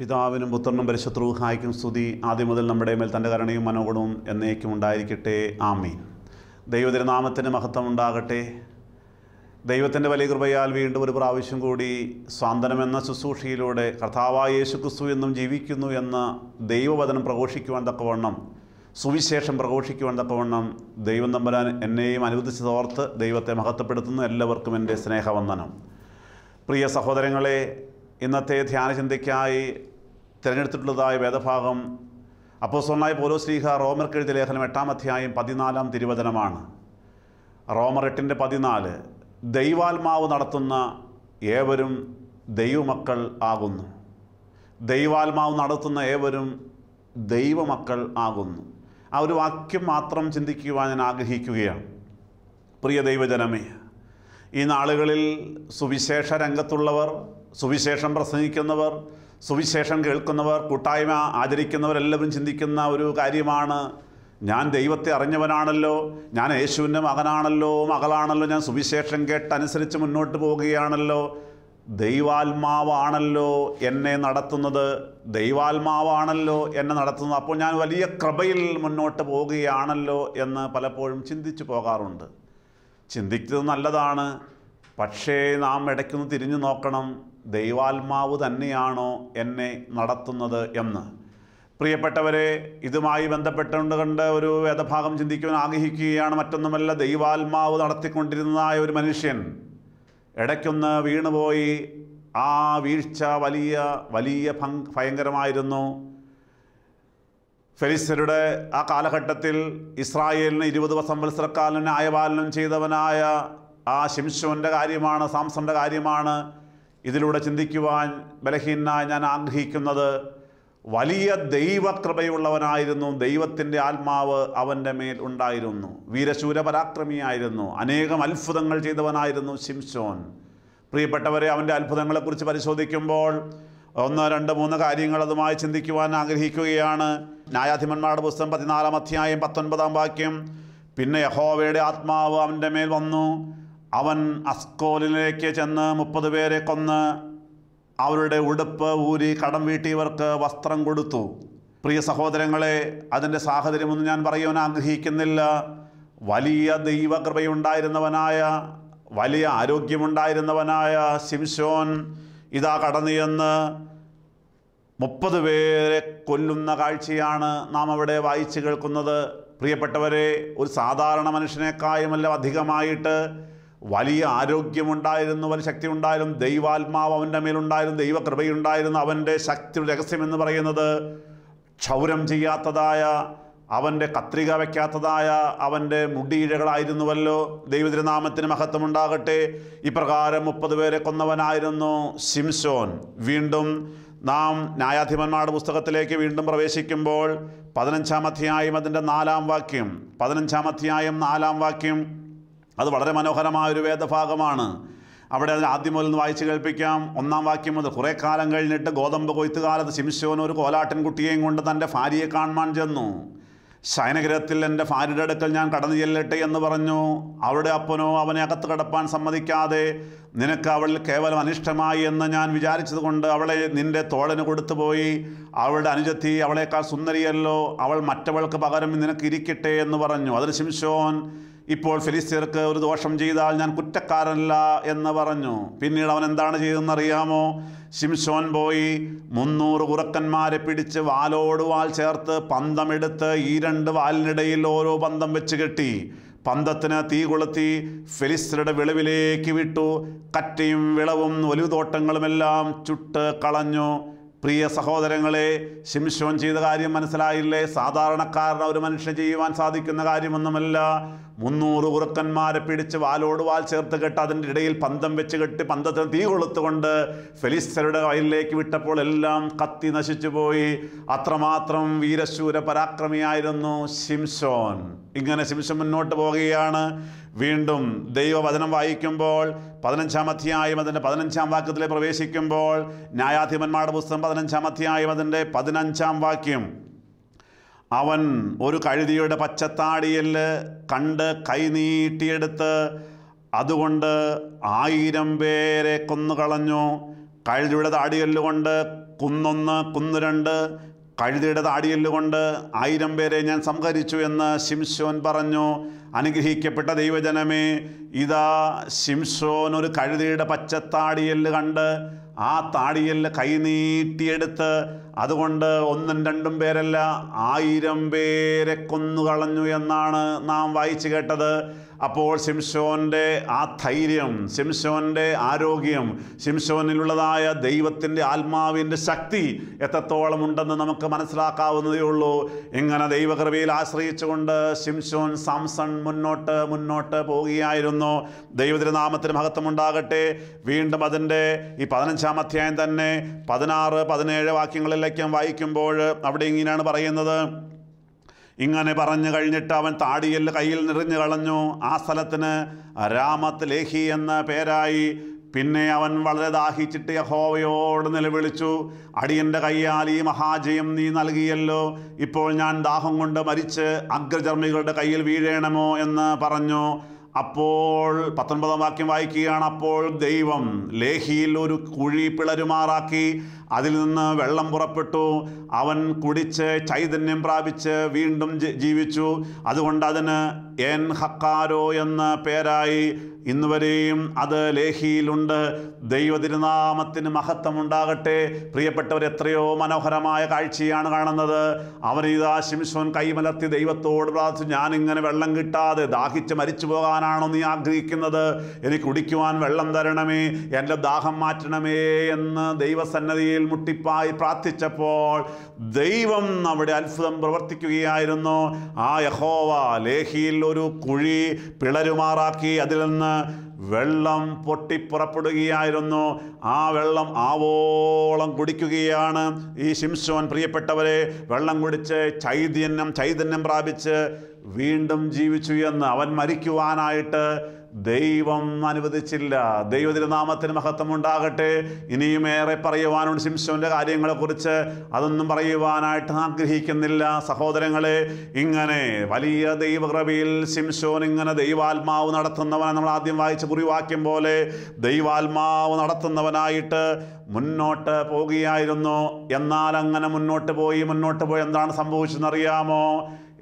പിതാവിനും പുത്രനും പരിശുദ്ധ റൂഹായ്ക്കും സ്തുതി. ആദ്യം മുതൽ നമ്മുടെ മേൽ തൻ്റെ കരുണയും മനോഗുണവും എന്നേക്കും ഉണ്ടായിരിക്കട്ടെ. ആമീൻ. ദൈവതിരുനാമത്തിന് മഹത്വം ഉണ്ടാകട്ടെ. ദൈവത്തിൻ്റെ വലിയ കൃപയാൽ വീണ്ടും ഒരു പ്രാവശ്യം കൂടി സ്വാന്തനമെന്ന ശുശ്രൂഷയിലൂടെ കർത്താവായ യേശു ക്രിസ്തു എന്നും ജീവിക്കുന്നു എന്ന ദൈവവചനം പ്രഘോഷിക്കുവാൻ തക്കവണ്ണം, സുവിശേഷം പ്രഘോഷിക്കുവാൻ തക്കവണ്ണം ദൈവം തമ്പുരാൻ എന്നെയും അനുവദിച്ചതോർത്ത് ദൈവത്തെ മഹത്വപ്പെടുത്തുന്ന എല്ലാവർക്കും എൻ്റെ സ്നേഹവന്ദനം. പ്രിയ സഹോദരങ്ങളെ, ഇന്നത്തെ ധ്യാനചിന്തയ്ക്കായി തിരഞ്ഞെടുത്തിട്ടുള്ളതായ വേദഭാഗം അപ്പോസ്തലനായ പൗലോസ്ലീഹ റോമർക്ക് എഴുതിയ ലേഖനം 8-ാം അധ്യായം 14-ാം തിരുവചനമാണ്. റോമർ 8:14. ദൈവാത്മാവ് നടത്തുന്ന ഏവരും ദൈവമക്കൾ ആകുന്നു. ദൈവാത്മാവ് നടത്തുന്ന ഏവരും ദൈവമക്കൾ ആകുന്നു. ആ ഒരു വാക്യം മാത്രം ചിന്തിക്കുവാൻ ഞാൻ ആഗ്രഹിക്കുകയാണ്. പ്രിയ ദൈവജനമേ, ഈ നാളുകളിൽ സുവിശേഷ രംഗത്തുള്ളവർ, സുവിശേഷം പ്രസംഗിക്കുന്നവർ, സുവിശേഷം കേൾക്കുന്നവർ, കൂട്ടായ്മ ആചരിക്കുന്നവരെല്ലാവരും ചിന്തിക്കുന്ന ഒരു കാര്യമാണ്, ഞാൻ ദൈവത്തെ അറിഞ്ഞവനാണല്ലോ, ഞാൻ യേശുവിൻ്റെ മകനാണല്ലോ, മകളാണല്ലോ, ഞാൻ സുവിശേഷം കേട്ടനുസരിച്ച് മുന്നോട്ട് പോവുകയാണല്ലോ, ദൈവാത്മാവാണല്ലോ എന്നെ നടത്തുന്നത്, ദൈവാത്മാവാണല്ലോ എന്നെ നടത്തുന്നത്, അപ്പോൾ ഞാൻ വലിയ കൃപയിൽ മുന്നോട്ട് പോവുകയാണല്ലോ എന്ന് പലപ്പോഴും ചിന്തിച്ചു പോകാറുണ്ട്. ചിന്തിക്കുന്നത് നല്ലതാണ്. പക്ഷേ നാം ഇടയ്ക്കൊന്ന് തിരിഞ്ഞു നോക്കണം, ദൈവാത്മാവ് തന്നെയാണോ എന്നെ നടത്തുന്നത് എന്ന്. പ്രിയപ്പെട്ടവരെ, ഇതുമായി ബന്ധപ്പെട്ടുകൊണ്ട് ഒരു വേദഭാഗം ചിന്തിക്കുവാൻ ആഗ്രഹിക്കുകയാണ്. മറ്റൊന്നുമല്ല, ദൈവാത്മാവ് നടത്തിക്കൊണ്ടിരുന്നതായ ഒരു മനുഷ്യൻ ഇടയ്ക്കൊന്ന് വീണുപോയി. ആ വീഴ്ച വലിയ ഭയങ്കരമായിരുന്നു. ഫെലിസ്ത്യരുടെ ആ കാലഘട്ടത്തിൽ ഇസ്രായേലിന് 20 സംവത്സരക്കാലം ന്യായപാലനം ചെയ്തവനായ ആ ശിംശോൻ്റെ കാര്യമാണ്, സാംസന്റെ കാര്യമാണ് ഇതിലൂടെ ചിന്തിക്കുവാൻ ബലഹീനനായി ഞാൻ ആഗ്രഹിക്കുന്നത്. വലിയ ദൈവകൃപയുള്ളവനായിരുന്നു. ദൈവത്തിൻ്റെ ആത്മാവ് അവൻ്റെ മേൽ ഉണ്ടായിരുന്നു. വീരശൂര പരാക്രമിയായിരുന്നു. അനേകം അത്ഭുതങ്ങൾ ചെയ്തവനായിരുന്നു ശിംശോൻ. പ്രിയപ്പെട്ടവരെ, അവൻ്റെ അത്ഭുതങ്ങളെക്കുറിച്ച് പരിശോധിക്കുമ്പോൾ 1, 2, 3 കാര്യങ്ങൾ അതുമായി ചിന്തിക്കുവാൻ ആഗ്രഹിക്കുകയാണ്. ന്യായാധിപന്മാരുടെ പുസ്തകം 14-ാം അധ്യായം 19-ാം വാക്യം. പിന്നെ യഹോവയുടെ ആത്മാവ് അവൻ്റെ മേൽ വന്നു. അവൻ അസ്കോലിലേക്ക് ചെന്ന് 30 പേരെ കൊന്ന് അവരുടെ ഉടുപ്പ് ഊരി കടം വീട്ടിയവർക്ക് വസ്ത്രം കൊടുത്തു. പ്രിയ സഹോദരങ്ങളെ, അതിൻ്റെ സാഹചര്യമൊന്നും ഞാൻ പറയുവാൻ ആഗ്രഹിക്കുന്നില്ല. വലിയ ദൈവകൃപയുണ്ടായിരുന്നവനായ, വലിയ ആരോഗ്യമുണ്ടായിരുന്നവനായ ശിംശോൻ ഇതാ കടന്നു ചെന്ന് 30 പേരെ കൊല്ലുന്ന കാഴ്ചയാണ് നാം അവിടെ വായിച്ചു കേൾക്കുന്നത്. പ്രിയപ്പെട്ടവരെ, ഒരു സാധാരണ മനുഷ്യനേക്കാളുമല്ല അധികമായിട്ട് വലിയ ആരോഗ്യമുണ്ടായിരുന്നു, വലിയ ശക്തി ഉണ്ടായിരുന്നു. ദൈവാത്മാവ് അവൻ്റെ മേലുണ്ടായിരുന്നു, ദൈവകൃപയുണ്ടായിരുന്നു. അവൻ്റെ ശക്തിയുടെ രഹസ്യം എന്ന് പറയുന്നത് ക്ഷൗരം ചെയ്യാത്തതായ, അവൻ്റെ കത്രിക വയ്ക്കാത്തതായ അവൻ്റെ മുടിയിഴകളായിരുന്നുവല്ലോ. ദൈവതിരുനാമത്തിന് മഹത്വമുണ്ടാകട്ടെ. ഇപ്രകാരം 30 പേരെ കൊന്നവനായിരുന്നു ശിംശോൻ. വീണ്ടും നാം ന്യായാധിപന്മാരുടെ പുസ്തകത്തിലേക്ക് വീണ്ടും പ്രവേശിക്കുമ്പോൾ 15-ാം അധ്യായം അതിൻ്റെ 4-ാം വാക്യം, 15-ാം അധ്യായം 4-ാം വാക്യം, അത് വളരെ മനോഹരമായൊരു വേദഭാഗമാണ്. അവിടെ അതിന് ആദ്യം മുതൽ വായിച്ച് കേൾപ്പിക്കാം. 1-ാം വാക്യം മുതൽ. കുറേ കാലം കഴിഞ്ഞിട്ട് ഗോതമ്പ് കൊയ്ത്ത് കാലത്ത് ശിംശോൻ ഒരു കോലാട്ടിൻകുട്ടിയെയും കൊണ്ട് തൻ്റെ ഭാര്യയെ കാണുവാൻ ചെന്നു. ശയനഗൃഹത്തിൽ എൻ്റെ ഭാര്യയുടെ അടുക്കൽ ഞാൻ കടന്നു ചെല്ലട്ടെ എന്ന് പറഞ്ഞു. അവളുടെ അപ്പനോ അവനെ അകത്ത് കടപ്പാൻ സമ്മതിക്കാതെ, നിനക്ക് അവളിൽ കേവലം അനിഷ്ടമായി എന്ന് ഞാൻ വിചാരിച്ചതുകൊണ്ട് അവളെ നിൻ്റെ തോഴന് കൊടുത്തുപോയി. അവളുടെ അനുജത്തി അവളേക്കാൾ സുന്ദരിയല്ലോ, അവൾ മറ്റവൾക്ക് പകരം നിനക്ക് ഇരിക്കട്ടെ എന്ന് പറഞ്ഞു. അതിന് ശിംശോൻ, ഇപ്പോൾ ഫെലിസ്ത്യർക്ക് ഒരു ദോഷം ചെയ്താൽ ഞാൻ കുറ്റക്കാരനല്ല എന്ന് പറഞ്ഞു. പിന്നീട് അവൻ എന്താണ് ചെയ്തതെന്നറിയാമോ? ശിംശോൻ പോയി 300 കുറുക്കന്മാരെ പിടിച്ച് വാലോട് വാൽ ചേർത്ത് പന്തമെടുത്ത് ഈ 2 വാലിനിടയിൽ ഓരോ പന്തം വെച്ച് കെട്ടി പന്തത്തിന് തീ കൊളുത്തി ഫെലിസ്ത്യരുടെ വിളവിലേക്ക് വിട്ടു. കറ്റയും വിളവും ഒലിവുതോട്ടങ്ങളുമെല്ലാം ചുട്ട് കളഞ്ഞു. പ്രിയ സഹോദരങ്ങളെ, ശിംശോൻ ചെയ്ത കാര്യം മനസ്സിലായില്ലേ? സാധാരണക്കാരന് ഒരു മനുഷ്യന് ചെയ്യുവാൻ സാധിക്കുന്ന കാര്യമൊന്നുമല്ല. 300 കുറുക്കന്മാരെ പിടിച്ച് വാലോട് വാൽ ചേർത്ത് കെട്ട് അതിൻ്റെ ഇടയിൽ പന്തം വെച്ച് കെട്ടി പന്തത്തിന് തീ കൊളുത്തുകൊണ്ട് ഫെലിസ്ത്യരുടെ വയലിലേക്ക് വിട്ടപ്പോൾ എല്ലാം കത്തി നശിച്ചു പോയി. അത്രമാത്രം വീരശൂര പരാക്രമിയായിരുന്നു ശിംശോൻ. ഇങ്ങനെ ശിംശോൻ മുന്നോട്ട് പോവുകയാണ്. വീണ്ടും ദൈവവചനം വായിക്കുമ്പോൾ 15-ാം അധ്യായം അതിൻ്റെ 15-ാം വാക്യത്തിലേക്ക് പ്രവേശിക്കുമ്പോൾ, ന്യായാധിപന്മാരുടെ പുസ്തകം 15-ാം അധ്യായം അതിൻ്റെ 15-ാം വാക്യം, അവൻ ഒരു കഴുതിയുടെ പച്ചത്താടിയെല്ല് കണ്ട് കൈനീട്ടിയെടുത്ത് അതുകൊണ്ട് 1000 പേരെ കൊന്നുകളഞ്ഞു. കഴുതയുടെ താടിയെല്ലുകൊണ്ട് കുന്നൊന്ന്, കുന്ന് രണ്ട്, കഴുതയുടെ താടിയെല്ലുകൊണ്ട് 1000 പേരെ ഞാൻ സംഹരിച്ചു എന്ന് ശിംശോൻ പറഞ്ഞു. അനുഗ്രഹിക്കപ്പെട്ട ദൈവജനമേ, ഇതാ ശിംശോൻ ഒരു കഴുതയുടെ പച്ചത്താടിയെല്ല് കണ്ട് ആ താടിയെല്ല് കൈനീട്ടിയെടുത്ത് അതുകൊണ്ട് 1ഉം 2ഉം പേരല്ല 1000 പേരെ കൊന്നുകളഞ്ഞു എന്നാണ് നാം വായിച്ചു കേട്ടത്. അപ്പോൾ ശിംശോൻ്റെ ആ ധൈര്യം, ശിംശോൻ്റെ ആരോഗ്യം, ശിംശോനിലുള്ളതായ ദൈവത്തിൻ്റെ ആത്മാവിൻ്റെ ശക്തി എത്രത്തോളം ഉണ്ടെന്ന് നമുക്ക് മനസ്സിലാക്കാവുന്നതേ ഉള്ളൂ. ഇങ്ങനെ ദൈവകൃപയിൽ ആശ്രയിച്ചുകൊണ്ട് ശിംശോൻ സാംസൺ മുന്നോട്ട് പോവുകയായിരുന്നു. ദൈവത്തിൻ്റെ നാമത്തിന് മഹത്വം ഉണ്ടാകട്ടെ. വീണ്ടും അതിൻ്റെ ഈ 15-ാം അധ്യായം തന്നെ 16, 17 വാക്യങ്ങളിലേക്കും വായിക്കുമ്പോൾ അവിടെ ഇങ്ങനെയാണ് പറയുന്നത്. ഇങ്ങനെ പറഞ്ഞു കഴിഞ്ഞിട്ട് അവൻ താടിയെല്ല് കയ്യിൽ നിറഞ്ഞു കളഞ്ഞു. ആ സ്ഥലത്തിന് രാമത്ത് ലേഹി എന്ന പേരായി. പിന്നെ അവൻ വളരെ ദാഹിച്ചിട്ട് യഹോവയോട് നിലവിളിച്ചു, അടിയൻ്റെ കയ്യാൽ ഈ മഹാജയം നീ നൽകിയല്ലോ. ഇപ്പോൾ ഞാൻ ദാഹം കൊണ്ട് മരിച്ച് അഗ്രചർമ്മികളുടെ കയ്യിൽ വീഴേണമോ എന്ന് പറഞ്ഞു. അപ്പോൾ 19-ാം വാക്യം വായിക്കുകയാണ്. അപ്പോൾ ദൈവം ലേഹിയിൽ ഒരു കുഴി പിളരുമാറാക്കി അതിൽ നിന്ന് വെള്ളം പുറപ്പെട്ടു. അവൻ കുടിച്ച് ചൈതന്യം പ്രാപിച്ച് വീണ്ടും ജീവിച്ചു. അതുകൊണ്ട് അതിന് എൻ ഹക്കാരോ എന്ന പേരായി. ഇന്നുവരെയും അത് ലേഹിയിലുണ്ട്. ദൈവതിരുനാമത്തിന് മഹത്വം ഉണ്ടാകട്ടെ. പ്രിയപ്പെട്ടവർ, എത്രയോ മനോഹരമായ കാഴ്ചയാണ് കാണുന്നത്. അവനിതാ ശിംശോൻ കൈമലർത്തി ദൈവത്തോട് പ്രാർത്ഥിച്ചു, ഞാനിങ്ങനെ വെള്ളം കിട്ടാതെ ദാഹിച്ച് മരിച്ചു പോകാനാണോ നീ ആഗ്രഹിക്കുന്നത്? എനിക്ക് കുടിക്കുവാൻ വെള്ളം തരണമേ, എൻ്റെ ദാഹം മാറ്റണമേ എന്ന് ദൈവസന്നദ്ധിയിൽ മുട്ടിപ്പായി പ്രാർത്ഥിച്ചപ്പോൾ ദൈവം അവിടെ അത്ഭുതം പ്രവർത്തിക്കുകയായിരുന്നു. ആ യഹോവ ലേഹിയിൽ ഒരു കുഴി പിളരുമാറാക്കി അതിൽ നിന്ന് വെള്ളം പൊട്ടിപ്പുറപ്പെടുകയായിരുന്നു. ആ വെള്ളം ആവോളം കുടിക്കുകയാണ് ഈ ശിംശോൻ. പ്രിയപ്പെട്ടവരെ, വെള്ളം കുടിച്ച് ചൈതന്യം പ്രാപിച്ച് വീണ്ടും ജീവിച്ചു എന്ന് അവൻ മരിക്കുവാനായിട്ട് ദൈവം അനുവദിച്ചില്ല. ദൈവതിരുനാമത്തിന് മഹത്വം ഉണ്ടാകട്ടെ. ഇനിയും ഏറെ പറയുവാനുണ്ട് ശിംശോൻ്റെ കാര്യങ്ങളെക്കുറിച്ച്. അതൊന്നും പറയുവാനായിട്ട് ആഗ്രഹിക്കുന്നില്ല. സഹോദരങ്ങളെ, ഇങ്ങനെ വലിയ ദൈവകൃപയിൽ ശിംശോൻ ഇങ്ങനെ ദൈവാത്മാവ് നടത്തുന്നവനാണ്. നമ്മൾ ആദ്യം വായിച്ച കുറിവാക്യം പോലെ ദൈവാത്മാവ് നടത്തുന്നവനായിട്ട് മുന്നോട്ട് പോവുകയായിരുന്നു. എന്നാൽ അങ്ങനെ മുന്നോട്ട് പോയി എന്താണ് സംഭവിച്ചതെന്നറിയാമോ?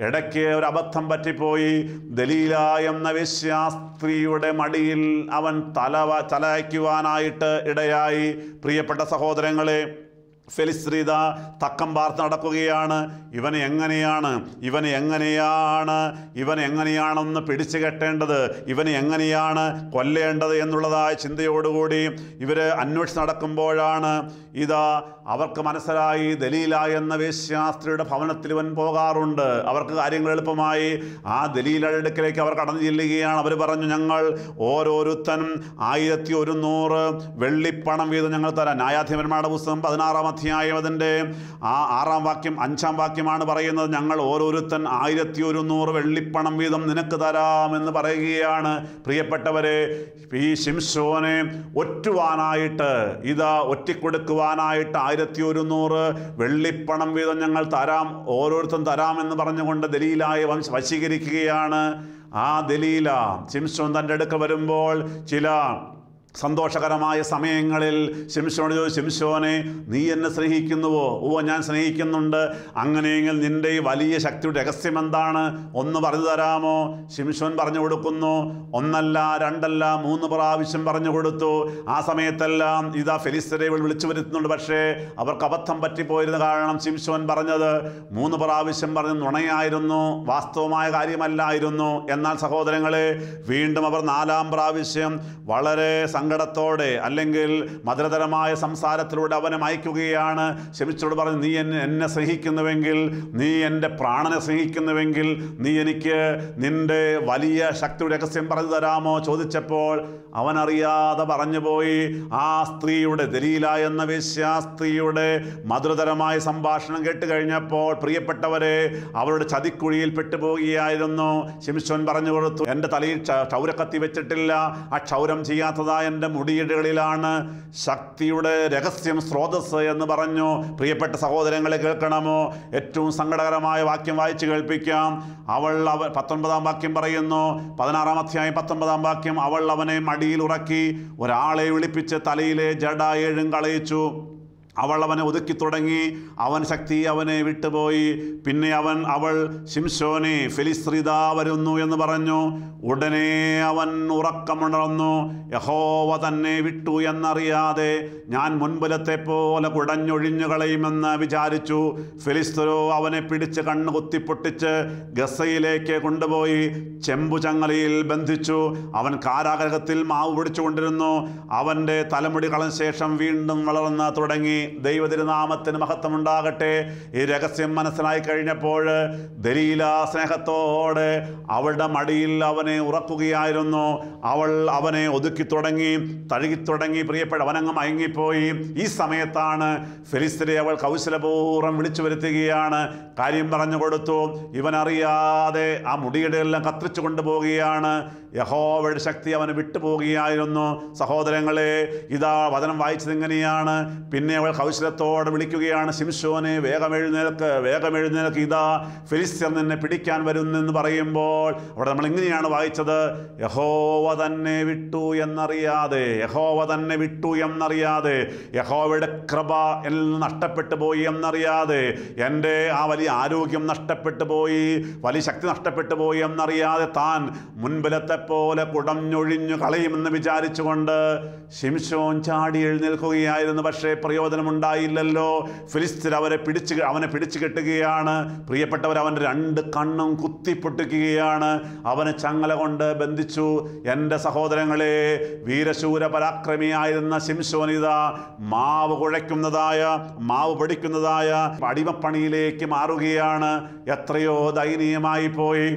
ഇടയ്ക്ക് ഒരു അബദ്ധം പറ്റിപ്പോയി. ദലീല എന്ന വേശ്യാസ്ത്രീയുടെ മടിയിൽ അവൻ തലയ്ക്കുവാനായിട്ട് ഇടയായി. പ്രിയപ്പെട്ട സഹോദരങ്ങളെ, ഫെലിസ്ത്രീത തക്കം പാർത്ത് നടക്കുകയാണ്. ഇവനെ എങ്ങനെയാണെന്ന് പിടിച്ചു കെട്ടേണ്ടത്, ഇവനെ എങ്ങനെയാണ് കൊല്ലേണ്ടത് എന്നുള്ളതായ ചിന്തയോടുകൂടി ഇവർ അന്വേഷിച്ച് നടക്കുമ്പോഴാണ് ഇതാ അവർക്ക് മനസ്സിലായി, ദലീല എന്ന വേശ്യാസ്ത്രീയുടെ ഭവനത്തിൽ ഇവൻ പോകാറുണ്ട്. അവർക്ക് കാര്യങ്ങൾ എളുപ്പമായി. ആ ദലീലയുടെ അടുക്കലേക്ക് അവർ കടന്നു ചെല്ലുകയാണ്. അവർ പറഞ്ഞു, ഞങ്ങൾ ഓരോരുത്തനും 1100 വെള്ളിപ്പണം വീതം ഞങ്ങൾ തരാം. ന്യായാധിപന്മാരുടെ പുസ്തകം 16-ാം അധ്യായം അതിൻ്റെ 6-ാം വാക്യം 5-ാം വാക്യമാണ് പറയുന്നത്. ഞങ്ങൾ ഓരോരുത്തൻ 1100 വെള്ളിപ്പണം വീതം നിനക്ക് തരാമെന്ന് പറയുകയാണ്. പ്രിയപ്പെട്ടവരെ, ഈ ശിംശോനെ ഒറ്റുവാനായിട്ട്, ഇതാ ഒറ്റിക്കൊടുക്കുവാനായിട്ട് 1100 വെള്ളിപ്പണം വീതം ഞങ്ങൾ തരാം, ഓരോരുത്തരും തരാമെന്ന് പറഞ്ഞുകൊണ്ട് ദലീലായെ വശീകരിക്കുകയാണ്. ആ ദലീല ശിംശോൻ തൻ്റെ അടുക്ക വരുമ്പോൾ ചില സന്തോഷകരമായ സമയങ്ങളിൽ ശിംശോനോട് ചോദിച്ചു, ശിംശോനെ, നീ എന്നെ സ്നേഹിക്കുന്നുവോ? ഓ, ഞാൻ സ്നേഹിക്കുന്നുണ്ട്. അങ്ങനെയെങ്കിൽ നിൻ്റെ ഈ വലിയ ശക്തിയുടെ രഹസ്യം എന്താണ്? ഒന്ന് പറഞ്ഞു തരാമോ? ശിംശോൻ പറഞ്ഞു കൊടുക്കുന്നു. 1 അല്ല 2 അല്ല 3 പ്രാവശ്യം പറഞ്ഞു കൊടുത്തു. ആ സമയത്തെല്ലാം ഇതാ ഫെലിസ്ത്യരെ വിളിച്ചു വരുത്തുന്നുണ്ട്. പക്ഷേ അവർക്ക് അബദ്ധം പറ്റിപ്പോയിരുന്ന കാരണം ശിംശോൻ പറഞ്ഞത് 3 പ്രാവശ്യം പറഞ്ഞ് നുണയായിരുന്നു, വാസ്തവമായ കാര്യമല്ലായിരുന്നു. എന്നാൽ സഹോദരങ്ങളെ, വീണ്ടും അവർ 4-ാം പ്രാവശ്യം വളരെ സങ്കടത്തോടെ അല്ലെങ്കിൽ മധുരതരമായ സംസാരത്തിലൂടെ അവനെ അയക്കുകയാണ്. ശിംശോനോട് പറഞ്ഞു, നീ എന്നെ സ്നേഹിക്കുന്നുവെങ്കിൽ, നീ എൻ്റെ പ്രാണനെ സ്നേഹിക്കുന്നുവെങ്കിൽ നീ എനിക്ക് നിൻ്റെ വലിയ ശക്തിയുടെ രഹസ്യം പറഞ്ഞു തരാമോ? ചോദിച്ചപ്പോൾ അവനറിയാതെ പറഞ്ഞുപോയി. ആ സ്ത്രീയുടെ, ദലീല എന്ന വേശ്യാസ്ത്രീയുടെ മധുരതരമായ സംഭാഷണം കേട്ട് കഴിഞ്ഞപ്പോൾ പ്രിയപ്പെട്ടവരെ, അവരുടെ ചതിക്കുഴിയിൽ പെട്ടുപോവുകയായിരുന്നു. ശിംശോൻ പറഞ്ഞു കൊടുത്തു, എൻ്റെ തലയിൽ ക്ഷൗരക്കത്തി വെച്ചിട്ടില്ല, ആ ക്ഷൗരം ചെയ്യാത്തതായ എൻ്റെ മുടിയിഴകളിലാണ് ശക്തിയുടെ രഹസ്യം, സ്രോതസ് എന്ന് പറഞ്ഞു. പ്രിയപ്പെട്ട സഹോദരങ്ങളെ, കേൾക്കണമോ? ഏറ്റവും സങ്കടകരമായ വാക്യം വായിച്ചു കേൾപ്പിക്കാം. 19 വാക്യം പറയുന്നു, 16 അധ്യായം 19 വാക്യം, അവൾ അവനെ മടിയിൽ ഉറക്കി ഒരാളെ വിളിപ്പിച്ച് തലയിലെ ജട 7 കളയിച്ചു. അവൾ അവനെ ഒതുക്കി തുടങ്ങി, അവൻ ശക്തി അവനെ വിട്ടുപോയി. പിന്നെ അവൾ ശിംശോനെ, ഫെലിസ്ത്രിത വരുന്നു എന്ന് പറഞ്ഞു. ഉടനെ അവൻ ഉറക്കമുണർന്നു, യഹോവ തന്നെ വിട്ടു എന്നറിയാതെ ഞാൻ മുൻപിലത്തെ പോലെ കുടഞ്ഞൊഴിഞ്ഞു കളയുമെന്ന് വിചാരിച്ചു. ഫെലിസ്തരോ അവനെ പിടിച്ച് കണ്ണ് കുത്തിപ്പൊട്ടിച്ച് ഗസയിലേക്ക് കൊണ്ടുപോയി ചെമ്പുചങ്ങലയിൽ ബന്ധിച്ചു. അവൻ കാരാഗ്രഹത്തിൽ മാവ് പിടിച്ചുകൊണ്ടിരുന്നു. അവൻ്റെ തലമുടി കളഞ്ഞ ശേഷം വീണ്ടും വളർന്ന് തുടങ്ങി. ദൈവതിരുനാമത്തിന് മഹത്വമുണ്ടാകട്ടെ. ഈ രഹസ്യം മനസ്സിലായി കഴിഞ്ഞപ്പോൾ ദലീല സ്നേഹത്തോടെ അവളുടെ മടിയിൽ അവനെ ഉറക്കുകയായിരുന്നു. അവൾ അവനെ ഒതുക്കി തുടങ്ങി, തഴുകിത്തുടങ്ങി. പ്രിയപ്പെട്ട, അവനങ്ങ് മയങ്ങിപ്പോയി. ഈ സമയത്താണ് ഫെലിസ്ത്യരെ അവൾ കൗശലപൂർവ്വം വിളിച്ചു വരുത്തുകയാണ്. കാര്യം പറഞ്ഞു കൊടുത്തു. ഇവനറിയാതെ ആ മുടിയുടെ എല്ലാം കത്തിച്ചു കൊണ്ടുപോവുകയാണ്. യഹോവയുടെ ശക്തി അവന് വിട്ടുപോവുകയായിരുന്നു. സഹോദരങ്ങളെ, ഇതാ വചനം വായിച്ചത് ഇങ്ങനെയാണ്. പിന്നെ അവൾ കൗശലത്തോടെ വിളിക്കുകയാണ്, ശിംശോനെ, വേഗം എഴുന്നേൽക്ക്, വേഗം എഴുന്നേൽക്ക്, ഇതാ ഫെലിസ്ത്യർ നിന്നെ പിടിക്കാൻ വരുന്നെന്ന് പറയുമ്പോൾ അവിടെ നമ്മൾ ഇങ്ങനെയാണ് വായിച്ചത്, യഹോവ തന്നെ വിട്ടു എന്നറിയാതെ, യഹോവ തന്നെ വിട്ടു എന്നറിയാതെ, യഹോവയുടെ കൃപ എന്നിൽ നിന്ന് നഷ്ടപ്പെട്ടു പോയി എന്നറിയാതെ, എൻ്റെ ആ വലിയ ആരോഗ്യം നഷ്ടപ്പെട്ടു പോയി, വലിയ ശക്തി നഷ്ടപ്പെട്ടു പോയി എന്നറിയാതെ താൻ മുൻപിലത്തെ പോലെ കുടഞ്ഞൊഴിഞ്ഞു കളയുമെന്ന് വിചാരിച്ചുകൊണ്ട് ശിംശോൻ ചാടി എഴുന്നേൽക്കുകയായിരുന്നു. പക്ഷേ പ്രയോജനമുണ്ടായില്ലല്ലോ. ഫിലിസ്ത്യർ അവനെ പിടിച്ചു കെട്ടുകയാണ്. പ്രിയപ്പെട്ടവർ, അവൻ്റെ 2 കണ്ണും കുത്തിപ്പൊട്ടിക്കുകയാണ്. അവനെ ചങ്ങല കൊണ്ട് ബന്ധിച്ചു. എൻ്റെ സഹോദരങ്ങളെ, വീരശൂര പരാക്രമിയായിരുന്ന ശിംശോൻ ഇതാ മാവ് കുഴയ്ക്കുന്നതായ, മാവ് പൊടിക്കുന്നതായ അടിമപ്പണിയിലേക്ക് മാറുകയാണ്. എത്രയോ ദയനീയമായി പോയി.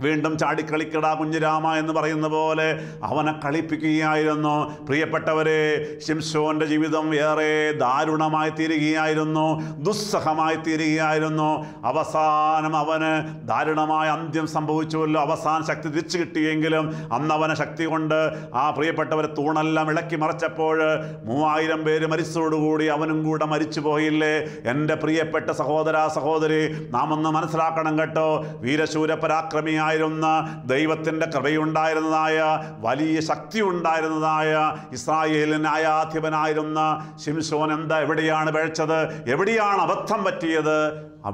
വീണ്ടും ചാടിക്കളിക്കടാ കുഞ്ഞിരാമ എന്ന് പറയുന്ന പോലെ അവനെ കളിപ്പിക്കുകയായിരുന്നു. പ്രിയപ്പെട്ടവരെ, ശിംശോന്റെ ജീവിതം ഏറെ ദാരുണമായി തീരുകയായിരുന്നു, ദുസ്സഹമായി തീരുകയായിരുന്നു. അവസാനം അവന് ദാരുണമായ അന്ത്യം സംഭവിച്ചുവല്ലോ. അവസാനം ശക്തി തിരിച്ചു കിട്ടിയെങ്കിലും അന്ന് അവനെ ശക്തി കൊണ്ട് ആ പ്രിയപ്പെട്ടവരെ തൂണെല്ലാം ഇളക്കി മറിച്ചപ്പോൾ 3000 പേര് മരിച്ചതോടുകൂടി അവനും കൂടെ മരിച്ചു പോയില്ലേ? എൻ്റെ പ്രിയപ്പെട്ട സഹോദര സഹോദരി, നാം ഒന്ന് മനസ്സിലാക്കണം കേട്ടോ. വീരശൂര പരാക്രമിയായിരുന്ന, ദൈവത്തിൻ്റെ കൃപയുണ്ടായിരുന്നതായ, വലിയ ശക്തി ഉണ്ടായിരുന്നതായ, ഇസ്രായേലിന് ന്യായാധിപനായിരുന്ന ശിംശോൻ എവിടെയാണ് പിഴച്ചത്? എവിടെയാണ് അബദ്ധം പറ്റിയത്?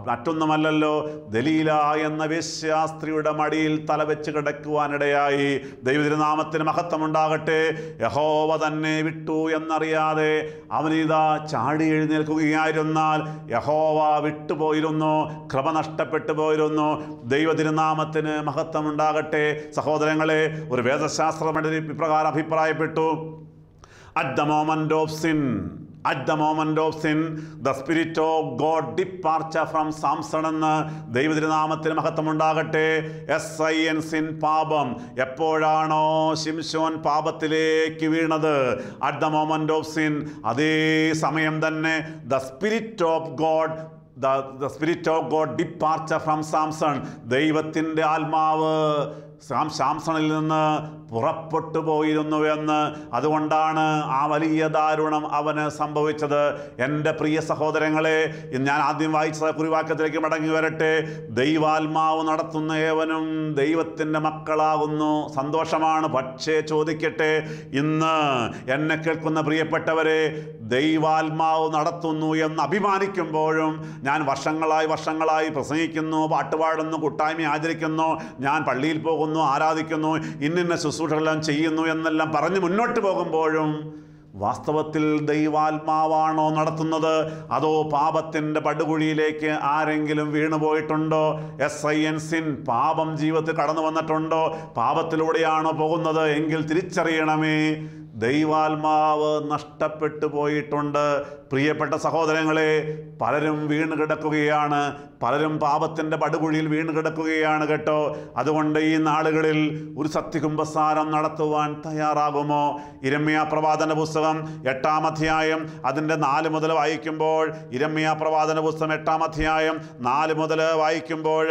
മറ്റൊന്നുമല്ലല്ലോ, ദലീല എന്ന വേശ്യാസ്ത്രീയുടെ മടിയിൽ തലവെച്ച് കിടക്കുവാനിടയായി. ദൈവതിരുനാമത്തിന് മഹത്വമുണ്ടാകട്ടെ. യഹോവ തന്നെ വിട്ടു എന്നറിയാതെ അവനിതാ ചാടി എഴുന്നേൽക്കുകയായിരുന്നാൽ യഹോവ വിട്ടുപോയിരുന്നു, കൃപ നഷ്ടപ്പെട്ടു പോയിരുന്നു. ദൈവതിരുനാമത്തിന് മഹത്വമുണ്ടാകട്ടെ. സഹോദരങ്ങളെ, ഒരു വേദശാസ്ത്ര പണ്ഡിതൻ ഇപ്രകാരം അഭിപ്രായപ്പെട്ടു, at the moment of sin, the spirit of God departure from Samson എന്ന് ദൈവതിരുനാമത്തിന് മഹത്വമുണ്ടാകട്ടെ. sin, പാപം. എപ്പോഴാണോ ശിംശോൻ പാപത്തിലേക്ക് വീണത്, at the moment of sin, അതേ സമയം തന്നെ the spirit of God departure from Samson, ദൈവത്തിൻ്റെ ആത്മാവ് ശാംസണിൽ നിന്ന് പുറപ്പെട്ടു പോയിരുന്നുവെന്ന്. അതുകൊണ്ടാണ് ആ വലിയ ദാരുണം അവന് സംഭവിച്ചത്. എൻ്റെ പ്രിയ സഹോദരങ്ങളെ, ഞാൻ ആദ്യം വായിച്ച കുറിവാക്യത്തിലേക്ക് മടങ്ങി വരട്ടെ. ദൈവാത്മാവ് നടത്തുന്ന ഏവനും ദൈവത്തിൻ്റെ മക്കളാകുന്നു. സന്തോഷമാണ്. പക്ഷേ ചോദിക്കട്ടെ, ഇന്ന് എന്നെ കേൾക്കുന്ന പ്രിയപ്പെട്ടവരെ, ദൈവാത്മാവ് നടത്തുന്നു എന്ന് അഭിമാനിക്കുമ്പോഴും ഞാൻ വർഷങ്ങളായി പ്രസംഗിക്കുന്നു, പാട്ടുപാടുന്നു, കൂട്ടായ്മ ആചരിക്കുന്നു, ഞാൻ പള്ളിയിൽ പോകുന്നു, ആരാധിക്കുന്നു, ഇന്നിന്ന ശുശ്രൂഷകളെല്ലാം ചെയ്യുന്നു എന്നെല്ലാം പറഞ്ഞ് മുന്നോട്ട് പോകുമ്പോഴും വാസ്തവത്തിൽ ദൈവാത്മാവാണോ നടത്തുന്നത്? അതോ പാപത്തിൻ്റെ പടുകുഴിയിലേക്ക് ആരെങ്കിലും വീണുപോയിട്ടുണ്ടോ? sin, പാപം ജീവിതത്തിൽ കടന്നു വന്നിട്ടുണ്ടോ? പാപത്തിലൂടെയാണോ പോകുന്നത്? എങ്കിൽ തിരിച്ചറിയണമേ, ദൈവാത്മാവ് നഷ്ടപ്പെട്ടു പോയിട്ടുണ്ട്. പ്രിയപ്പെട്ട സഹോദരങ്ങളെ, പലരും വീണ് കിടക്കുകയാണ്. പലരും പാപത്തിൻ്റെ പടുകുഴിയിൽ വീണ് കിടക്കുകയാണ് കേട്ടോ. അതുകൊണ്ട് ഈ നാളുകളിൽ ഒരു സത്യകുംഭസാരം നടത്തുവാൻ തയ്യാറാകുമോ? യിരെമ്യാ പ്രവാചന പുസ്തകം 8-ാം അധ്യായം അതിൻ്റെ 4 മുതൽ വായിക്കുമ്പോൾ, യിരെമ്യാ പ്രവാചന പുസ്തകം 8-ാം അധ്യായം 4 മുതൽ വായിക്കുമ്പോൾ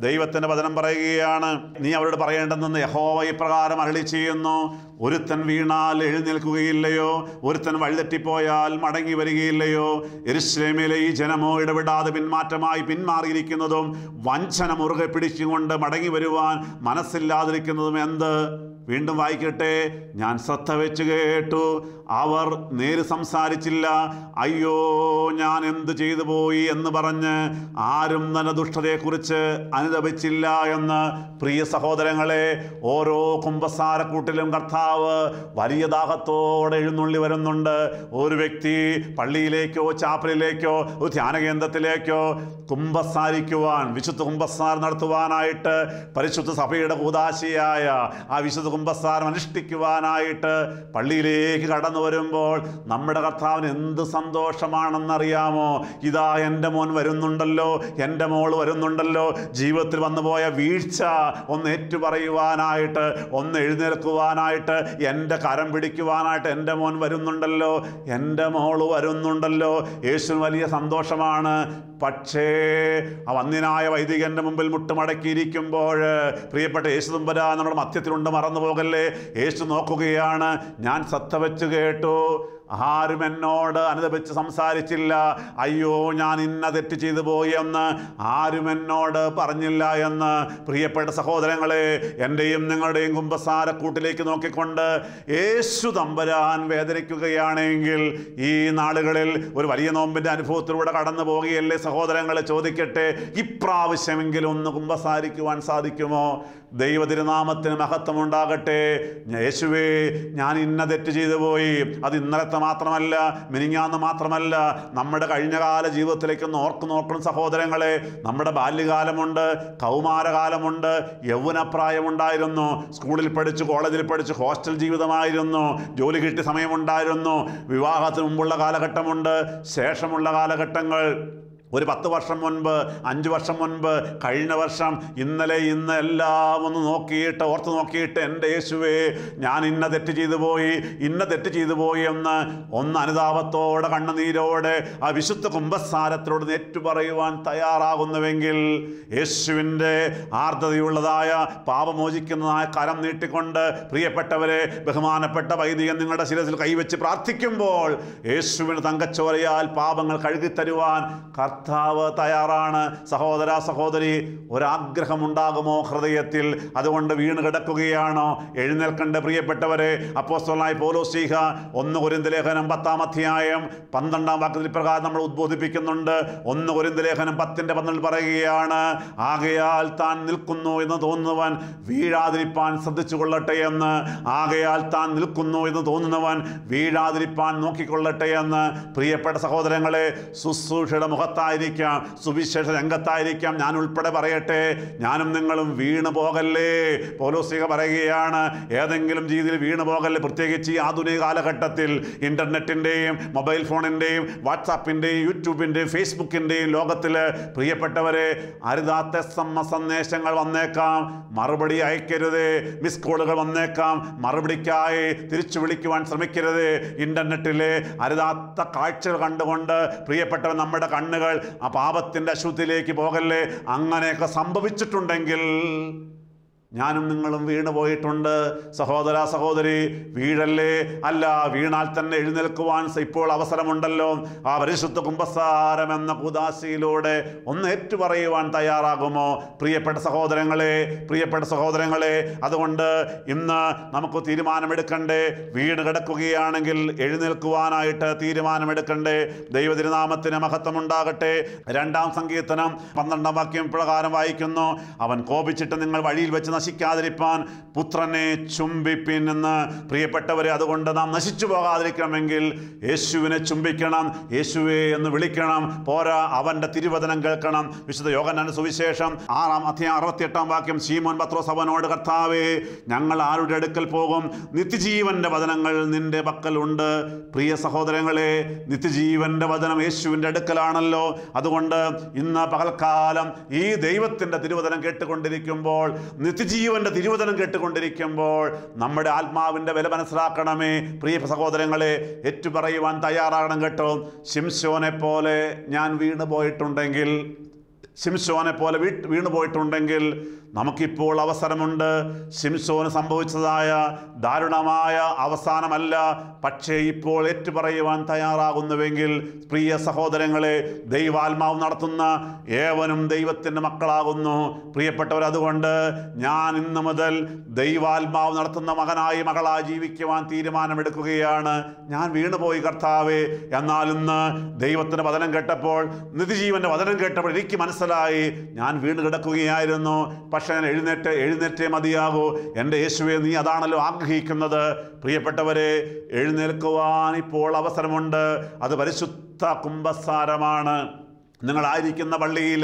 ദൈവത്തിൻ്റെ വചനം പറയുകയാണ്, നീ അവരോട് പറയേണ്ടതെന്ന് യഹോവ ഇപ്രകാരം അരുളി ചെയ്യുന്നു, ഒരുത്തൻ വീണാൽ എഴുന്നേൽക്കുകയില്ലയോ? ഒരുത്തൻ വഴിതെറ്റിപ്പോയാൽ മടങ്ങി വരികയില്ലയോ? യെരൂശലേമിലെ ഈ ജനമോ ഇടപെടാതെ പിന്മാറ്റമായി പിന്മാറിയിരിക്കുന്നതും വഞ്ചന മുറുകെ പിടിച്ചുകൊണ്ട് മടങ്ങി വരുവാൻ മനസ്സില്ലാതിരിക്കുന്നതും എന്ത്? വീണ്ടും വായിക്കട്ടെ. ഞാൻ ശ്രദ്ധ വെച്ച് കേട്ടു, അവർ നേര് സംസാരിച്ചില്ല. അയ്യോ, ഞാൻ എന്ത് ചെയ്തു പോയി എന്ന് പറഞ്ഞ് ആരും തന്നെ ദുഷ്ടതയെക്കുറിച്ച് അനുതപിച്ചില്ല എന്ന്. പ്രിയ സഹോദരങ്ങളെ, ഓരോ കുമ്പസാരക്കൂട്ടിലും കർത്താവ് വലിയ ദാഹത്തോടെ എഴുന്നള്ളി വരുന്നുണ്ട്. ഒരു വ്യക്തി പള്ളിയിലേക്കോ ചാപ്പലിലേക്കോ ഒരു ധ്യാന കേന്ദ്രത്തിലേക്കോ കുമ്പസാരിക്കുവാൻ, വിശുദ്ധ കുമ്പസാരം നടത്തുവാനായിട്ട്, പരിശുദ്ധ സഭയുടെ കൂദാശിയായ ആ വിശുദ്ധ കുമ്പസാരം അനുഷ്ഠിക്കുവാനായിട്ട് പള്ളിയിലേക്ക് കടന്നു വരുമ്പോൾ നമ്മുടെ കർത്താവിന് എന്ത് സന്തോഷമാണെന്നറിയാമോ? ഇതാ എൻ്റെ മോൻ വരുന്നുണ്ടല്ലോ, എൻ്റെ മോൾ വരുന്നുണ്ടല്ലോ. ജീവിതത്തിൽ വന്നുപോയ വീഴ്ച ഒന്ന് ഏറ്റുപറയുവാനായിട്ട്, ഒന്ന് എഴുന്നേൽക്കുവാനായിട്ട്, എൻ്റെ കരം പിടിക്കുവാനായിട്ട് എൻ്റെ മോൻ വരുന്നുണ്ടല്ലോ, എൻ്റെ മോൾ വരുന്നുണ്ടല്ലോ. യേശുവിന് വലിയ സന്തോഷമാണ്. പക്ഷേ ആ വന്യനായ വൈദികൻ്റെ മുമ്പിൽ മുട്ടുമടക്കിയിരിക്കുമ്പോൾ പ്രിയപ്പെട്ട യേശു തമ്പുരാൻ നമ്മുടെ മധ്യത്തിലുണ്ട്, മറന്നു പോകല്ലേ. യേശു നോക്കുകയാണ്. ഞാൻ ശ്രദ്ധ വെച്ച് കേട്ടു, ആരും എന്നോട് അനുദപിച്ച് സംസാരിച്ചില്ല. അയ്യോ, ഞാൻ ഇന്ന തെറ്റ് ചെയ്തു പോയി എന്ന് ആരും എന്നോട് പറഞ്ഞില്ല എന്ന്. പ്രിയപ്പെട്ട സഹോദരങ്ങളെ, എൻ്റെയും നിങ്ങളുടെയും കുമ്പസാരക്കൂട്ടിലേക്ക് നോക്കിക്കൊണ്ട് യേശു തമ്പുരാൻ വേദനിക്കുകയാണെങ്കിൽ ഈ നാളുകളിൽ ഒരു വലിയ നോമ്പിൻ്റെ അനുഭവത്തിലൂടെ കടന്നു പോകുകയല്ലേ സഹോദരങ്ങളെ? ചോദിക്കട്ടെ, ഇപ്രാവശ്യമെങ്കിലും ഒന്ന് കുമ്പസാരിക്കുവാൻ സാധിക്കുമോ? ദൈവ തിരുനാമത്തിന് മഹത്വമുണ്ടാകട്ടെ. യേശുവേ, ഞാൻ ഇന്ന തെറ്റ് ചെയ്തു പോയി. അത് ഇന്നലത്തെ മാത്രമല്ല, മിനിങ്ങാന്ന് മാത്രമല്ല, നമ്മുടെ കഴിഞ്ഞകാല ജീവിതത്തിലേക്ക് നോക്കണം സഹോദരങ്ങളെ. നമ്മുടെ ബാല്യകാലമുണ്ട്, കൗമാരകാലമുണ്ട്, യൗവനപ്രായമുണ്ടായിരുന്നു, സ്കൂളിൽ പഠിച്ചു, കോളേജിൽ പഠിച്ചു, ഹോസ്റ്റൽ ജീവിതമായിരുന്നു, ജോലി കിട്ടിയ സമയമുണ്ടായിരുന്നു, വിവാഹത്തിന് മുമ്പുള്ള കാലഘട്ടമുണ്ട്, ശേഷമുള്ള കാലഘട്ടങ്ങൾ, ഒരു 10 വർഷം മുൻപ്, 5 വർഷം മുൻപ്, കഴിഞ്ഞ വർഷം, ഇന്നലെ, ഇന്ന് എല്ലാം ഒന്ന് നോക്കിയിട്ട്, ഓർത്ത് നോക്കിയിട്ട്, എൻ്റെ യേശുവേ, ഞാൻ ഇന്ന തെറ്റ് ചെയ്തു പോയി എന്ന് ഒന്ന് അനുതാപത്തോടെ, കണ്ണുനീരോടെ ആ വിശുദ്ധ കുമ്പസാരത്തിലൂടെ ഏറ്റുപറയുവാൻ തയ്യാറാകുന്നുവെങ്കിൽ, യേശുവിൻ്റെ ആർദ്രതയുള്ളതായ പാപമോചിക്കുന്നതായ കരം നീട്ടിക്കൊണ്ട്, പ്രിയപ്പെട്ടവരെ, ബഹുമാനപ്പെട്ട വൈദികൻ നിങ്ങളുടെ ശിരസിൽ കൈവച്ച് പ്രാർത്ഥിക്കുമ്പോൾ യേശുവിന് തങ്കച്ചോരയാൽ പാപങ്ങൾ കഴുകിത്തരുവാൻ കർത്താവ് തയ്യാറാണ്. സഹോദര സഹോദരി, ഒരാഗ്രഹമുണ്ടാകുമോ ഹൃദയത്തിൽ? അതുകൊണ്ട് വീണ് കിടക്കുകയാണോ? എഴുന്നേൽക്കണ്ട പ്രിയപ്പെട്ടവരെ. അപ്പോസ്തലനായ പൗലോസ്ലീഹ 1 കൊരിന്ത്യർ ലേഖനം 10-ാം അധ്യായം 12-ാം വാക്യത്തിൽ പ്രകാരം നമ്മൾ ഉദ്ബോധിപ്പിക്കുന്നുണ്ട്. 1 കൊരിന്ത്യർ ലേഖനം 10:12 പറയുകയാണ്, ആകയാൽ താൻ നിൽക്കുന്നു എന്ന് തോന്നുന്നവൻ വീഴാതിരിപ്പാൻ ശ്രദ്ധിച്ചു കൊള്ളട്ടെ എന്ന്. ആകയാൽ താൻ നിൽക്കുന്നു എന്ന് തോന്നുന്നവൻ വീഴാതിരിപ്പാൻ നോക്കിക്കൊള്ളട്ടെ എന്ന്. പ്രിയപ്പെട്ട സഹോദരങ്ങളെ, ശുശ്രൂഷയുടെ മുഖത്തായിരിക്കാം, സുവിശേഷ രംഗത്തായിരിക്കാം, ഞാൻ ഉൾപ്പെടെ പറയട്ടെ, ഞാനും നിങ്ങളും വീണ് പോകല്ലേ. പൗലോസ്ലീഹ പറയുകയാണ്, ഏതെങ്കിലും രീതിയിൽ വീണ് പോകല്ലേ. പ്രത്യേകിച്ച് ഈ ആധുനിക കാലഘട്ടത്തിൽ ഇൻ്റർനെറ്റിൻ്റെയും മൊബൈൽ ഫോണിൻ്റെയും വാട്സാപ്പിൻ്റെയും യൂട്യൂബിൻ്റെയും ഫേസ്ബുക്കിൻ്റെയും ലോകത്തിൽ പ്രിയപ്പെട്ടവരെ, അരുതാത്ത SMS സന്ദേശങ്ങൾ വന്നേക്കാം, മറുപടി അയക്കരുത്. മിസ് കോളുകൾ വന്നേക്കാം, മറുപടിക്കായി തിരിച്ചു വിളിക്കുവാൻ ശ്രമിക്കരുത്. ഇൻ്റർനെറ്റിലെ അരുതാത്ത കാഴ്ചകൾ കണ്ടുകൊണ്ട് പ്രിയപ്പെട്ടവർ, നമ്മുടെ കണ്ണുകൾ ആ പാപത്തിൻ്റെ അശുദ്ധിയിലേക്ക് പോകല്ലേ. അങ്ങനെയൊക്കെ സംഭവിച്ചിട്ടുണ്ടെങ്കിൽ ഞാനും നിങ്ങളും വീണ് പോയിട്ടുണ്ട്. സഹോദര സഹോദരി, വീഴല്ലേ. അല്ല, വീണാൽ തന്നെ എഴുന്നേൽക്കുവാൻ ഇപ്പോൾ അവസരമുണ്ടല്ലോ. ആ പരിശുദ്ധ കുമ്പസാരം എന്ന കൂദാശയിലൂടെ ഒന്ന് ഏറ്റുപറയുവാൻ തയ്യാറാകുമോ? പ്രിയപ്പെട്ട സഹോദരങ്ങളെ, അതുകൊണ്ട് ഇന്ന് നമുക്ക് തീരുമാനമെടുക്കണ്ടേ. വീണ് കിടക്കുകയാണെങ്കിൽ എഴുന്നേൽക്കുവാനായിട്ട് തീരുമാനമെടുക്കണ്ടേ. ദൈവതിരുനാമത്തിന് മഹത്വമുണ്ടാകട്ടെ. 2-ാം സങ്കീർത്തനം 12-ാം വാക്യം പ്രകാരം വായിക്കുന്നു, അവൻ കോപിച്ചിട്ട് നിങ്ങൾ വഴിയിൽ വെച്ച് നശിക്കാതിരിപ്പാൻ പുത്രനെ ചുംബിപ്പിൻ എന്ന്. പ്രിയപ്പെട്ടവരെ, അതുകൊണ്ട് നാം നശിച്ചു പോകാതിരിക്കണമെങ്കിൽ യേശുവിനെ ചുംബിക്കണം, യേശുവേ എന്ന് വിളിക്കണം. പോരാ, അവൻ്റെ തിരുവചനം കേൾക്കണം. വിശുദ്ധ യോഹന്നാന്റെ സുവിശേഷം 6:68 ശീമോൻ പത്രോസ് അവനോട്, കർത്താവേ, ഞങ്ങൾ ആരുടെ അടുക്കൽ പോകും? നിത്യജീവന്റെ വചനങ്ങൾ നിന്റെ പക്കലുണ്ട്. പ്രിയ സഹോദരങ്ങളെ, നിത്യജീവന്റെ വചനം യേശുവിൻ്റെ അടുക്കലാണല്ലോ. അതുകൊണ്ട് ഇന്ന് പകൽക്കാലം ഈ ദൈവത്തിൻ്റെ തിരുവചനം കേട്ടുകൊണ്ടിരിക്കുമ്പോൾ, നിത്യജീവന്റെ തിരുവചനം കേട്ടുകൊണ്ടിരിക്കുമ്പോൾ നമ്മുടെ ആത്മാവിൻ്റെ വില മനസ്സിലാക്കണമേ. പ്രിയ സഹോദരങ്ങളെ, ഏറ്റുപറയുവാൻ തയ്യാറാകണം കേട്ടോ. ശിംശോനെ പോലെ ഞാൻ വീണുപോയിട്ടുണ്ടെങ്കിൽ, നമുക്കിപ്പോൾ അവസരമുണ്ട്. ശിംശോന് സംഭവിച്ചതായ ദാരുണമായ അവസാനമല്ല, പക്ഷേ ഇപ്പോൾ ഏറ്റുപറയുവാൻ തയ്യാറാകുന്നുവെങ്കിൽ, പ്രിയ സഹോദരങ്ങളെ, ദൈവാത്മാവ് നടത്തുന്ന ഏവനും ദൈവത്തിൻ്റെ മക്കളാകുന്നു. പ്രിയപ്പെട്ടവർ, അതുകൊണ്ട് ഞാൻ ഇന്ന് മുതൽ ദൈവാത്മാവ് നടത്തുന്ന മകനായി മകളായി ജീവിക്കുവാൻ തീരുമാനമെടുക്കുകയാണ്. ഞാൻ വീണുപോയി കർത്താവേ, എന്നാൽ ഇന്ന് ദൈവത്തിൻ്റെ വചനം കേട്ടപ്പോൾ, നിത്യജീവൻ്റെ വചനം കേട്ടപ്പോൾ എനിക്ക് മനസ്സിലായി ഞാൻ വീണ് കിടക്കുകയായിരുന്നു. പക്ഷേ ഞാൻ എഴുന്നേറ്റേ മതിയാകൂ. എൻ്റെ യേശുവേ, നീ അതാണല്ലോ ആഗ്രഹിക്കുന്നത്. പ്രിയപ്പെട്ടവരെ, എഴുന്നേൽക്കുവാൻ ഇപ്പോൾ അവസരമുണ്ട്. അത് പരിശുദ്ധ കുമ്പസാരമാണ്. നിങ്ങളായിരിക്കുന്ന പള്ളിയിൽ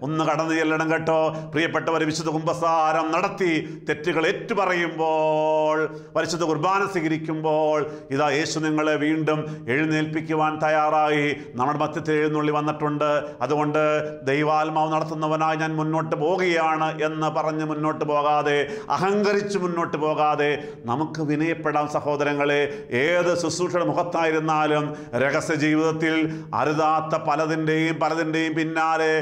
ഒന്ന് കടന്നു ചെല്ലണം കേട്ടോ. പ്രിയപ്പെട്ടവർ, വിശുദ്ധ കുമ്പസാരം നടത്തി തെറ്റുകൾ ഏറ്റുപറയുമ്പോൾ, പരിശുദ്ധ കുർബാന സ്വീകരിക്കുമ്പോൾ, ഇതാ യേശു നിങ്ങളെ വീണ്ടും എഴുന്നേൽപ്പിക്കുവാൻ തയ്യാറായി നമ്മുടെ മധ്യത്തിൽ എഴുന്നള്ളി വന്നിട്ടുണ്ട്. അതുകൊണ്ട് ദൈവാത്മാവ് നടത്തുന്നവനായി ഞാൻ മുന്നോട്ട് പോവുകയാണ് എന്ന് പറഞ്ഞ് മുന്നോട്ട് പോകാതെ, അഹങ്കരിച്ച് മുന്നോട്ട് പോകാതെ നമുക്ക് വിനയപ്പെടാം സഹോദരങ്ങളെ. ഏത് ശുശ്രൂഷയുടെ മുഖത്തായിരുന്നാലും രഹസ്യ ജീവിതത്തിൽ അരുതാത്ത പലതിൻ്റെയും പിന്നാലെ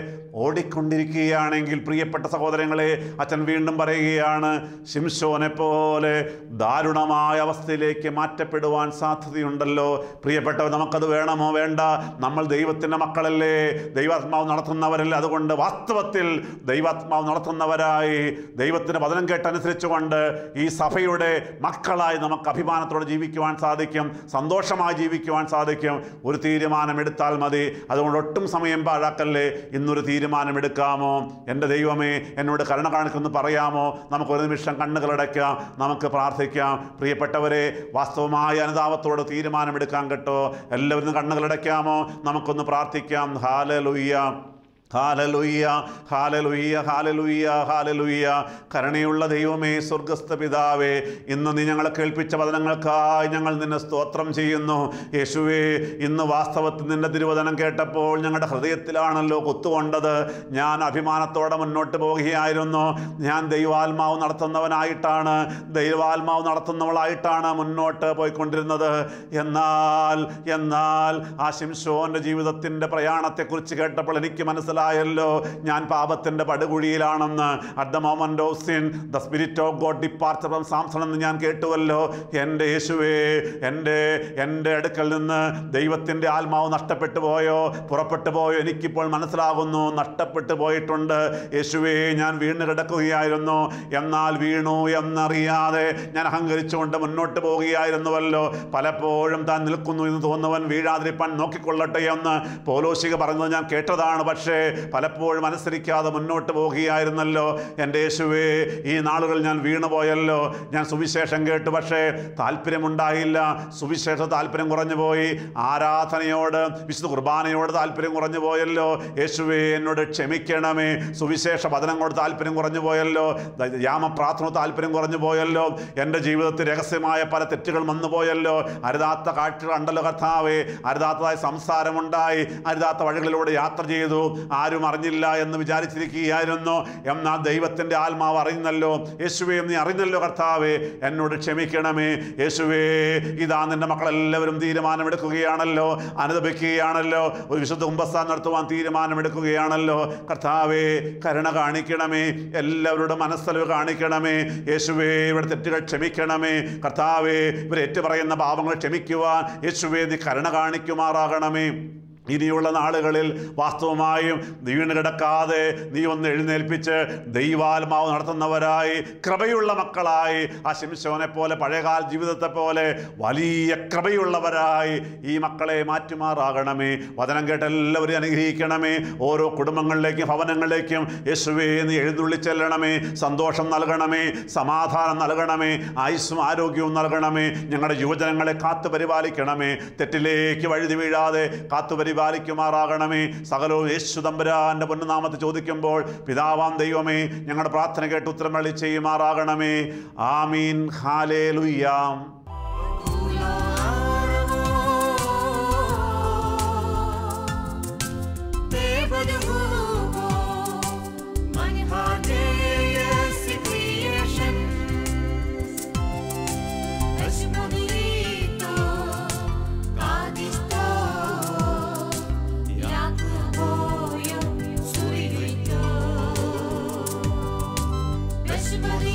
ഓടിക്കൊണ്ടിരിക്കുകയാണെങ്കിൽ, പ്രിയപ്പെട്ട സഹോദരങ്ങളെ, അച്ഛൻ വീണ്ടും പറയുകയാണ്, ശിംശോനെ പോലെ ദാരുണമായ അവസ്ഥയിലേക്ക് മാറ്റപ്പെടുവാൻ സാധ്യതയുണ്ടല്ലോ. പ്രിയപ്പെട്ടവർ, നമുക്കത് വേണമോ? വേണ്ട. നമ്മൾ ദൈവത്തിൻ്റെ മക്കളല്ലേ, ദൈവാത്മാവ് നടത്തുന്നവരല്ലേ. അതുകൊണ്ട് വാസ്തവത്തിൽ ദൈവാത്മാവ് നടത്തുന്നവരായി ദൈവത്തിൻ്റെ വചനം കേട്ടനുസരിച്ചുകൊണ്ട് ഈ സഭയുടെ മക്കളായി നമുക്ക് അഭിമാനത്തോടെ ജീവിക്കുവാൻ സാധിക്കും, സന്തോഷമായി ജീവിക്കുവാൻ സാധിക്കും. ഒരു തീരുമാനമെടുത്താൽ മതി. അതുകൊണ്ട് ഒട്ടും സമയം പാഴാക്കല്ലേ. ഇന്നൊരു തീരുമാനമെടുക്കാമോ? എൻ്റെ ദൈവമേ, എന്നോട് കരുണ കാണിക്കുമെന്ന് പറയാമോ? നമുക്കൊരു നിമിഷം കണ്ണുകളടയ്ക്കാം, നമുക്ക് പ്രാർത്ഥിക്കാം. പ്രിയപ്പെട്ടവരെ, വാസ്തവമായ അനുതാപത്തോടെ തീരുമാനമെടുക്കാൻ കേട്ടോ. എല്ലാവരും കണ്ണുകളടയ്ക്കാമോ? നമുക്കൊന്ന് പ്രാർത്ഥിക്കാം. ഹല്ലേലൂയ, ഹാലലുയ്യ, ഹാലലുയ്യ, ഹാലലുയ്യ, ഹാലലുയ്യ. കരുണയുള്ള ദൈവമേ, സ്വർഗസ്ഥ പിതാവേ, ഇന്ന് നീ ഞങ്ങളെ കേൾപ്പിച്ച വചനങ്ങൾക്കായി ഞങ്ങൾ നിന്നെ സ്തോത്രം ചെയ്യുന്നു. യേശുവേ, ഇന്ന് വാസ്തവത്തിൽ നിന്റെ തിരുവചനം കേട്ടപ്പോൾ ഞങ്ങളുടെ ഹൃദയത്തിലാണല്ലോ കുത്തുകൊണ്ടത്. ഞാൻ അഭിമാനത്തോടെ മുന്നോട്ട് പോവുകയായിരുന്നു. ഞാൻ ദൈവാത്മാവ് നടത്തുന്നവനായിട്ടാണ്, ദൈവാത്മാവ് നടത്തുന്നവളായിട്ടാണ് മുന്നോട്ട് പോയിക്കൊണ്ടിരുന്നത്. എന്നാൽ ആ ശിംശോന്റെ ജീവിതത്തിൻ്റെ പ്രയാണത്തെക്കുറിച്ച് കേട്ടപ്പോൾ എനിക്ക് മനസ്സിലായല്ലോ, ഞാൻ പാപത്തിൻ്റെ പടുകുഴിയിലാണെന്ന്. At the moment of sin the spirit of God departure from Samson എന്ന് ഞാൻ കേട്ടുവല്ലോ. എൻ്റെ യേശുവേ, എൻ്റെ അടുക്കൽ നിന്ന് ദൈവത്തിൻ്റെ ആത്മാവ് നഷ്ടപ്പെട്ടു പോയോ, പുറപ്പെട്ടു പോയോ? എനിക്കിപ്പോൾ മനസ്സിലാകുന്നു, നഷ്ടപ്പെട്ടു പോയിട്ടുണ്ട്. യേശുവേ, ഞാൻ വീണ് കിടക്കുകയായിരുന്നു. എന്നാൽ വീണു എന്നറിയാതെ ഞാൻ അഹങ്കരിച്ചുകൊണ്ട് മുന്നോട്ട് പോവുകയായിരുന്നുവല്ലോ. പലപ്പോഴും താൻ നിൽക്കുന്നു എന്ന് തോന്നുന്നവൻ വീഴാതിരിപ്പാൻ നോക്കിക്കൊള്ളട്ടെ എന്ന് പൗലോസിക പറയുന്നത് ഞാൻ കേട്ടതാണ്. പക്ഷേ പലപ്പോഴും അനുസരിക്കാതെ മുന്നോട്ട് പോവുകയായിരുന്നല്ലോ. എൻ്റെ യേശുവേ, ഈ നാളുകൾ ഞാൻ വീണുപോയല്ലോ. ഞാൻ സുവിശേഷം കേട്ടു, പക്ഷേ താല്പര്യമുണ്ടായില്ല. സുവിശേഷ താല്പര്യം കുറഞ്ഞു പോയി. ആരാധനയോട്, വിശുദ്ധ കുർബാനയോട് താല്പര്യം കുറഞ്ഞു പോയല്ലോ. യേശുവേ, എന്നോട് ക്ഷമിക്കണമേ. സുവിശേഷ വചനങ്ങളോട് താല്പര്യം കുറഞ്ഞു പോയല്ലോ. യാമപ്രാർത്ഥന താല്പര്യം കുറഞ്ഞു പോയല്ലോ. എൻ്റെ ജീവിതത്തിൽ രഹസ്യമായ പല തെറ്റുകൾ വന്നു പോയല്ലോ. അരുതാത്ത കാഴ്ചകൾ ഉണ്ടല്ലോ കർത്താവേ. അരുതാത്തതായ സംസാരമുണ്ടായി, അരുതാത്ത വഴികളിലൂടെ യാത്ര ചെയ്തു. ആരും അറിഞ്ഞില്ല എന്ന് വിചാരിച്ചിരിക്കുകയായിരുന്നു. എന്നാൽ ദൈവത്തിൻ്റെ ആത്മാവ് അറിയുന്നല്ലോ. യേശുവേ, നീ അറിഞ്ഞല്ലോ കർത്താവേ, എന്നോട് ക്ഷമിക്കണമേ. യേശുവേ, ഇതാ നിന്റെ മക്കളെല്ലാവരും തീരുമാനമെടുക്കുകയാണല്ലോ, അനുദപിക്കുകയാണല്ലോ, ഒരു വിശുദ്ധ കുമ്പസാരം നടത്തുവാൻ തീരുമാനമെടുക്കുകയാണല്ലോ. കർത്താവേ, കരുണ കാണിക്കണമേ, എല്ലാവരുടെ മനസ്സലിവ് കാണിക്കണമേ. യേശുവേ, ഇവിടെ തെറ്റുകൾ ക്ഷമിക്കണമേ. കർത്താവേ, ഇവർ ഏറ്റുപറയുന്ന പാപങ്ങൾ ക്ഷമിക്കുവാൻ യേശുവേ നീ കരുണ കാണിക്കുമാറാകണമേ. ഇനിയുള്ള നാളുകളിൽ വാസ്തവമായും വീണ് കിടക്കാതെ നീ ഒന്ന് എഴുന്നേൽപ്പിച്ച് ദൈവാത്മാവ് നടത്തുന്നവരായി, കൃപയുള്ള മക്കളായി, ആ ശിംശോനെ പോലെ പഴയകാല ജീവിതത്തെ പോലെ വലിയ കൃപയുള്ളവരായി ഈ മക്കളെ മാറ്റുമാറാകണമേ. വചനം കേട്ട് എല്ലാവരെയും അനുഗ്രഹിക്കണമേ. ഓരോ കുടുംബങ്ങളിലേക്കും ഭവനങ്ങളിലേക്കും യേശുവേ നീ എഴുന്നള്ളിച്ചെല്ലണമേ. സന്തോഷം നൽകണമേ, സമാധാനം നൽകണമേ, ആയുസ്സും ആരോഗ്യവും നൽകണമേ. ഞങ്ങളുടെ യുവജനങ്ങളെ കാത്തു പരിപാലിക്കണമേ. തെറ്റിലേക്ക് വഴുതി വീഴാതെ കാത്തു പരിപാലിക്കുമാറാകണമേ. സകലവും യേശു തമ്പുരാന്റെ പൊന്നുനാമത്തിൽ ചോദിക്കുമ്പോൾ പിതാവാം ദൈവമേ ഞങ്ങളുടെ പ്രാർത്ഥന കേട്ട് ഉത്തരം അരുളി ചെയ്യുമാറാകണമേ. ആമീൻ. ഹല്ലേലൂയ. But